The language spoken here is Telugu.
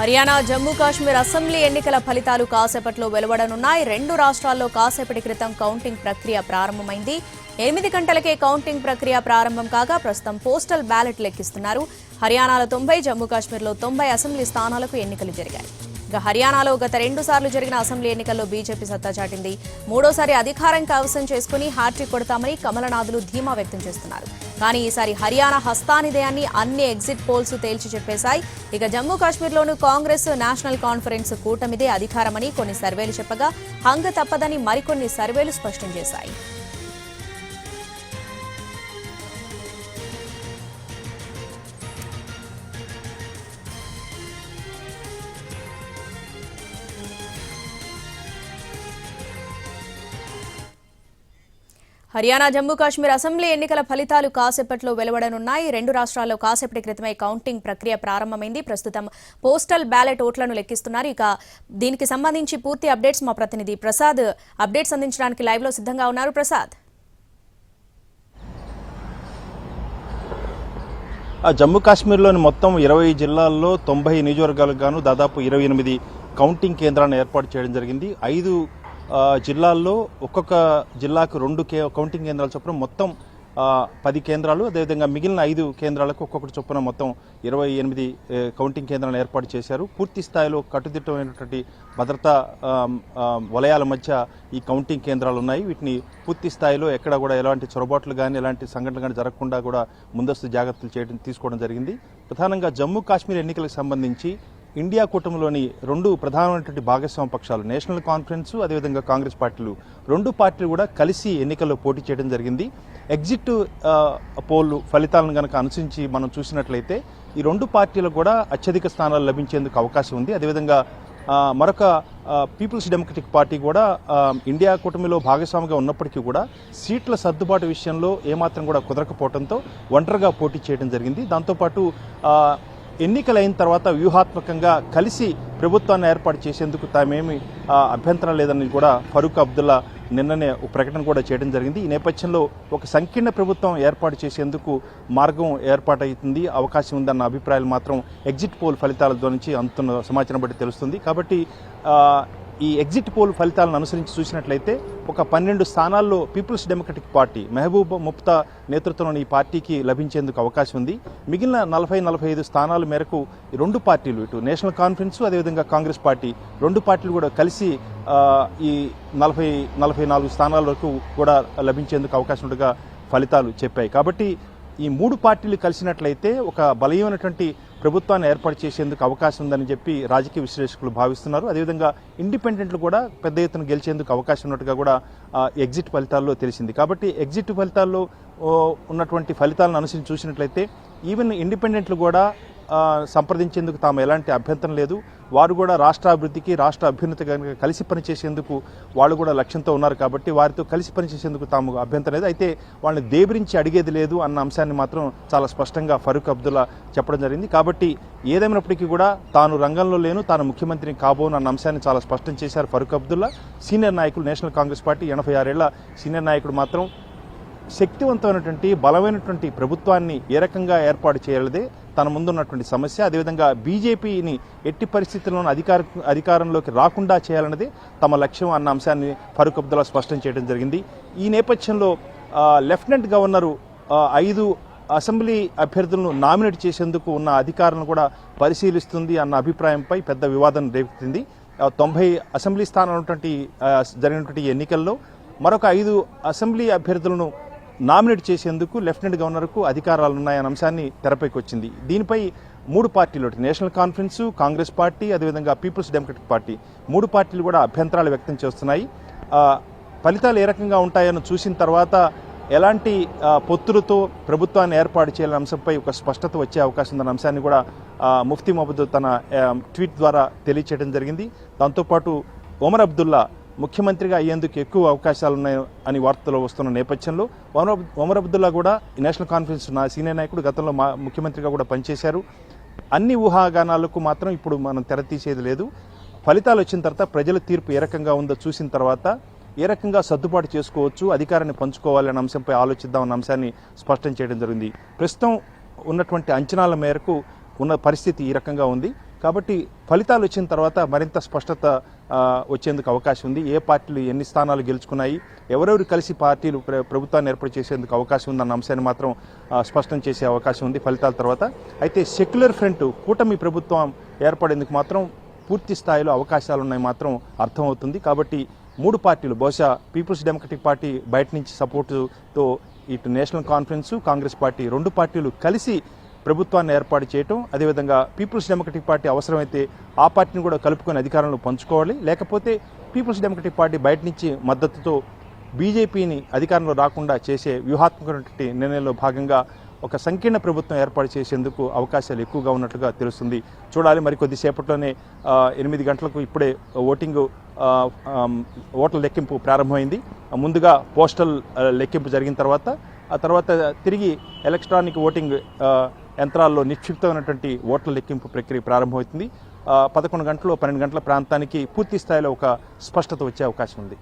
హర్యానా జమ్మూ కాశ్మీర్ అసెంబ్లీ ఎన్నికల ఫలితాలు కాసేపట్లో వెలువడనున్నాయి. రెండు రాష్ట్రాల్లో కాసేపటి క్రితం కౌంటింగ్ ప్రక్రియ ప్రారంభమైంది. 8 గంటలకే కౌంటింగ్ ప్రక్రియ ప్రారంభం కాగా ప్రస్తుతం పోస్టల్ బ్యాలెట్ లెక్కిస్తున్నారు. హర్యానాలో 90, జమ్మూ కాశ్మీర్లో 90 అసెంబ్లీ స్థానాలకు ఎన్నికలు జరిగాయి. ఇక హర్యానాలో గత 2 సార్లు జరిగిన అసెంబ్లీ ఎన్నికల్లో బీజేపీ సత్తా చాటింది. మూడోసారి అధికారం కైవసం చేసుకుని హ్యాట్రిక్ కొడతామని కమలనాథులు ధీమా వ్యక్తం చేస్తున్నారు. కానీ ఈసారి హర్యానా హస్తానిదే అని అన్ని ఎగ్జిట్ పోల్స్ తేల్చి చెప్పేశాయి. ఇక జమ్మూ కాశ్మీర్లోనూ కాంగ్రెస్, నేషనల్ కాన్ఫరెన్స్ కూటమిదే అధికారమని కొన్ని సర్వేలు చెప్పగా హంగ తప్పదని మరికొన్ని సర్వేలు స్పష్టం చేశాయి. హర్యానా జమ్మూ కాశ్మీర్ అసెంబ్లీ ఎన్నికల ఫలితాలు కాసేపట్లో వెలువడనున్నాయి. రెండు రాష్ట్రాల్లో కాసేపటి క్రితమే కౌంటింగ్ ప్రక్రియ ప్రారంభమైంది. ప్రస్తుతం పోస్టల్ బ్యాలెట్ ఓట్లను లెక్కిస్తున్నారు. ఇక దీనికి సంబంధించి పూర్తి అప్డేట్స్ మా ప్రతినిధి ప్రసాద్ అప్డేట్స్ అందించడానికి లైవ్ లో సిద్ధంగా ఉన్నారు. ప్రసాద్, జమ్మూ కాశ్మీర్లోని మొత్తం 20 జిల్లాల్లో 90 నియోజకవర్గాలకు గాను దాదాపు 28 కౌంటింగ్ కేంద్రాలను ఏర్పాటు చేయడం జరిగింది. 5 జిల్లాల్లో ఒక్కొక్క జిల్లాకు 2 కౌంటింగ్ కేంద్రాల చొప్పున మొత్తం 10 కేంద్రాలు, అదేవిధంగా మిగిలిన 5 కేంద్రాలకు ఒక్కొక్కటి చొప్పున మొత్తం 28 కౌంటింగ్ కేంద్రాలను ఏర్పాటు చేశారు. పూర్తి స్థాయిలో కట్టుదిట్టమైనటువంటి భద్రతా వలయాల మధ్య ఈ కౌంటింగ్ కేంద్రాలు ఉన్నాయి. వీటిని పూర్తి స్థాయిలో ఎక్కడ కూడా ఎలాంటి చొరబాట్లు కానీ ఎలాంటి సంఘటనలు కానీ జరగకుండా కూడా ముందస్తు జాగ్రత్తలు తీసుకోవడం జరిగింది. ప్రధానంగా జమ్మూ కాశ్మీర్ ఎన్నికలకు సంబంధించి ఇండియా కూటమిలోని 2 ప్రధానమైనటువంటి భాగస్వామ్య పక్షాలు నేషనల్ కాన్ఫరెన్స్, అదేవిధంగా కాంగ్రెస్ పార్టీలు, 2 పార్టీలు కూడా కలిసి ఎన్నికల్లో పోటీ చేయడం జరిగింది. ఎగ్జిట్ పోల్ ఫలితాలను కనుక అనుసరించి మనం చూసినట్లయితే ఈ 2 పార్టీలకు కూడా అత్యధిక స్థానాలు లభించేందుకు అవకాశం ఉంది. అదేవిధంగా మరొక పీపుల్స్ డెమోక్రటిక్ పార్టీ కూడా ఇండియా కూటమిలో భాగస్వామిగా ఉన్నప్పటికీ కూడా సీట్ల సర్దుబాటు విషయంలో ఏమాత్రం కూడా కుదరకపోవడంతో ఒంటరిగా పోటీ చేయడం జరిగింది. దాంతోపాటు ఎన్నికలైన తర్వాత వ్యూహాత్మకంగా కలిసి ప్రభుత్వాన్ని ఏర్పాటు చేసేందుకు తామేమి అభ్యంతరం లేదని కూడా ఫరూక్ అబ్దుల్లా నిన్ననే ప్రకటన కూడా చేయడం జరిగింది. ఈ నేపథ్యంలో ఒక సంకీర్ణ ప్రభుత్వం ఏర్పాటు చేసేందుకు మార్గం ఏర్పాటవుతుంది, అవకాశం ఉందన్న అభిప్రాయాలు మాత్రం ఎగ్జిట్ పోల్ ఫలితాల నుంచి అందుతున్న సమాచారం బట్టి తెలుస్తుంది. కాబట్టి ఈ ఎగ్జిట్ పోల్ ఫలితాలను అనుసరించి చూసినట్లయితే ఒక 12 స్థానాల్లో పీపుల్స్ డెమోక్రటిక్ పార్టీ మెహబూబ్ ముఫ్తా నేతృత్వంలోని ఈ పార్టీకి లభించేందుకు అవకాశం ఉంది. మిగిలిన 40-45 స్థానాల మేరకు ఈ 2 పార్టీలు, ఇటు నేషనల్ కాన్ఫరెన్స్ అదేవిధంగా కాంగ్రెస్ పార్టీ, 2 పార్టీలు కూడా కలిసి ఈ 40-44 స్థానాల వరకు కూడా లభించేందుకు అవకాశం ఉండగా ఫలితాలు చెప్పాయి. కాబట్టి ఈ 3 పార్టీలు కలిసినట్లయితే ఒక బలమైనటువంటి ప్రభుత్వాన్ని ఏర్పాటు చేసేందుకు అవకాశం ఉందని చెప్పి రాజకీయ విశ్లేషకులు భావిస్తున్నారు. అదేవిధంగా ఇండిపెండెంట్లు కూడా పెద్ద ఎత్తున గెలిచేందుకు అవకాశం ఉన్నట్టుగా కూడా ఎగ్జిట్ ఫలితాల్లో తెలిసింది. కాబట్టి ఎగ్జిట్ ఫలితాల్లో ఉన్నటువంటి ఫలితాలను అనుసరించి చూసినట్లయితే ఈవెన్ ఇండిపెండెంట్లు కూడా సంప్రదించేందుకు తాము ఎలాంటి అభ్యంతరం లేదు. వారు కూడా రాష్ట్ర అభివృద్ధికి, రాష్ట్ర అభ్యున్నతి కలిసి పనిచేసేందుకు వాళ్ళు కూడా లక్ష్యంతో ఉన్నారు. కాబట్టి వారితో కలిసి పనిచేసేందుకు తాము అభ్యంతరం లేదు. అయితే వాళ్ళని దేబరించి అడిగేది లేదు అన్న అంశాన్ని మాత్రం చాలా స్పష్టంగా ఫరూక్ అబ్దుల్లా చెప్పడం జరిగింది. కాబట్టి ఏదేమైనప్పటికీ కూడా తాను రంగంలో లేను, తాను ముఖ్యమంత్రిని కాబోను అన్న అంశాన్ని చాలా స్పష్టం చేశారు ఫరూక్ అబ్దుల్లా. సీనియర్ నాయకులు, నేషనల్ కాంగ్రెస్ పార్టీ 86 ఏళ్ల సీనియర్ నాయకుడు మాత్రం శక్తివంతమైనటువంటి బలమైనటువంటి ప్రభుత్వాన్ని ఏ రకంగా ఏర్పాటు చేయాలదే తన ముందున్నటువంటి సమస్య. అదేవిధంగా బీజేపీని ఎట్టి పరిస్థితుల్లోనూ అధికారంలోకి రాకుండా చేయాలన్నది తమ లక్ష్యం అన్న అంశాన్ని ఫరూక్ అబ్దుల్లా స్పష్టం చేయడం జరిగింది. ఈ నేపథ్యంలో లెఫ్టినెంట్ గవర్నరు 5 అసెంబ్లీ అభ్యర్థులను నామినేట్ చేసేందుకు ఉన్న అధికారులను కూడా పరిశీలిస్తుంది అన్న అభిప్రాయంపై పెద్ద వివాదం రేపుతుంది. 90 అసెంబ్లీ స్థానాలు జరిగినటువంటి ఎన్నికల్లో మరొక 5 అసెంబ్లీ అభ్యర్థులను నామినేట్ చేసేందుకు లెఫ్టినెంట్ గవర్నర్కు అధికారాలు ఉన్నాయన్న అంశాన్ని తెరపైకి వచ్చింది. దీనిపై 3 పార్టీలు, నేషనల్ కాన్ఫరెన్స్, కాంగ్రెస్ పార్టీ, అదేవిధంగా పీపుల్స్ డెమోక్రటిక్ పార్టీ, 3 పార్టీలు కూడా అభ్యంతరాలు వ్యక్తం చేస్తున్నాయి. ఫలితాలు ఏ రకంగా ఉంటాయని చూసిన తర్వాత ఎలాంటి పొత్తులతో ప్రభుత్వాన్ని ఏర్పాటు చేయాలనే అంశంపై ఒక స్పష్టత వచ్చే అవకాశం ఉందన్న అంశాన్ని కూడా ముఫ్తీ మహబూద్ తన ట్వీట్ ద్వారా తెలియచేయడం జరిగింది. దాంతోపాటు ఒమర్ అబ్దుల్లా ముఖ్యమంత్రిగా అయ్యేందుకు ఎక్కువ అవకాశాలు ఉన్నాయని వార్తలు వస్తున్న నేపథ్యంలో ఒమర్ అబ్దుల్లా కూడా నేషనల్ కాన్ఫరెన్స్ సీనియర్ నాయకుడు, గతంలో ముఖ్యమంత్రిగా కూడా పనిచేశారు. అన్ని ఊహాగానాలకు మాత్రం ఇప్పుడు మనం తెరతీసేది లేదు. ఫలితాలు వచ్చిన తర్వాత ప్రజల తీర్పు ఏ రకంగా ఉందో చూసిన తర్వాత ఏ రకంగా సర్దుబాటు చేసుకోవచ్చు, అధికారాన్ని పంచుకోవాలనే అంశంపై ఆలోచిద్దామన్న అంశాన్ని స్పష్టం చేయడం జరిగింది. ప్రస్తుతం ఉన్నటువంటి అంచనాల మేరకు ఉన్న పరిస్థితి ఈ రకంగా ఉంది. కాబట్టి ఫలితాలు వచ్చిన తర్వాత మరింత స్పష్టత వచ్చేందుకు అవకాశం ఉంది. ఏ పార్టీలు ఎన్ని స్థానాలు గెలుచుకున్నాయి, ఎవరెవరు కలిసి పార్టీలు ప్రభుత్వాన్ని ఏర్పాటు చేసేందుకు అవకాశం ఉందన్న అంశాన్ని మాత్రం స్పష్టం చేసే అవకాశం ఉంది ఫలితాల తర్వాత. అయితే సెక్యులర్ ఫ్రంట్ కూటమి ప్రభుత్వం ఏర్పడేందుకు మాత్రం పూర్తి స్థాయిలో అవకాశాలు ఉన్నాయి మాత్రం అర్థమవుతుంది. కాబట్టి మూడు పార్టీలు, బహుశా పీపుల్స్ డెమోక్రటిక్ పార్టీ బయట నుంచి సపోర్టుతో ఇటు నేషనల్ కాన్ఫరెన్స్, కాంగ్రెస్ పార్టీ రెండు పార్టీలు కలిసి ప్రభుత్వాన్ని ఏర్పాటు చేయటం, అదేవిధంగా పీపుల్స్ డెమోక్రటిక్ పార్టీ అవసరమైతే ఆ పార్టీని కూడా కలుపుకొని అధికారంలో పంచుకోవాలి, లేకపోతే పీపుల్స్ డెమోక్రటిక్ పార్టీ బయట నుంచి మద్దతుతో బీజేపీని అధికారంలో రాకుండా చేసే వ్యూహాత్మకమైనటువంటి నిర్ణయంలో భాగంగా ఒక సంకీర్ణ ప్రభుత్వం ఏర్పాటు చేసేందుకు అవకాశాలు ఎక్కువగా ఉన్నట్లుగా తెలుస్తుంది. చూడాలి, మరి కొద్దిసేపట్లోనే 8 గంటలకు ఇప్పుడే ఓట్ల లెక్కింపు ప్రారంభమైంది. ముందుగా పోస్టల్ లెక్కింపు జరిగిన తర్వాత ఆ తర్వాత తిరిగి ఎలక్ట్రానిక్ ఓటింగ్ యంత్రాల్లో నిక్షిప్తమైనటువంటి ఓట్ల లెక్కింపు ప్రక్రియ ప్రారంభమవుతుంది. 11 గంటలు 12 గంటల ప్రాంతానికి పూర్తి స్థాయిలో ఒక స్పష్టత వచ్చే అవకాశం ఉంది.